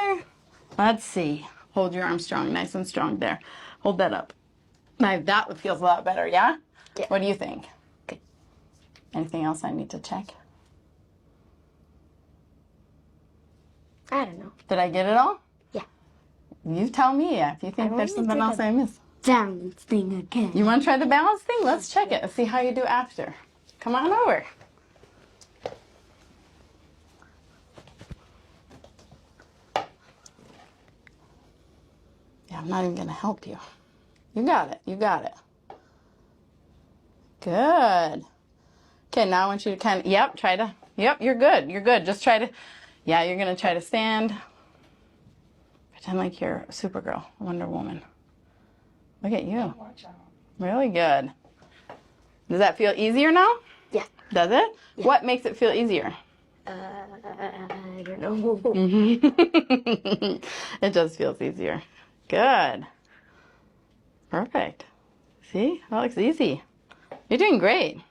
together. Let's see. Hold your arm strong, nice and strong there. Hold that up. Now that feels a lot better, yeah? Yeah. What do you think? Okay. Anything else I need to check? I don't know. Did I get it all? Yeah. You tell me if you think there's something else I missed. Balance thing again. You want to try the balance thing? Let's check it and see how you do after. Come on over. Yeah, I'm not even going to help you. You got it. You got it. Good. Okay, now I want you to kind of, yep, you're good. You're good. Just try to, yeah, you're going to try to stand. Pretend like you're Supergirl, Wonder Woman. Look at you. Really good. Does that feel easier now? Yeah. Does it? Yeah. What makes it feel easier? I don't know. It just feels easier. Good. Perfect. See? That looks easy. You're doing great.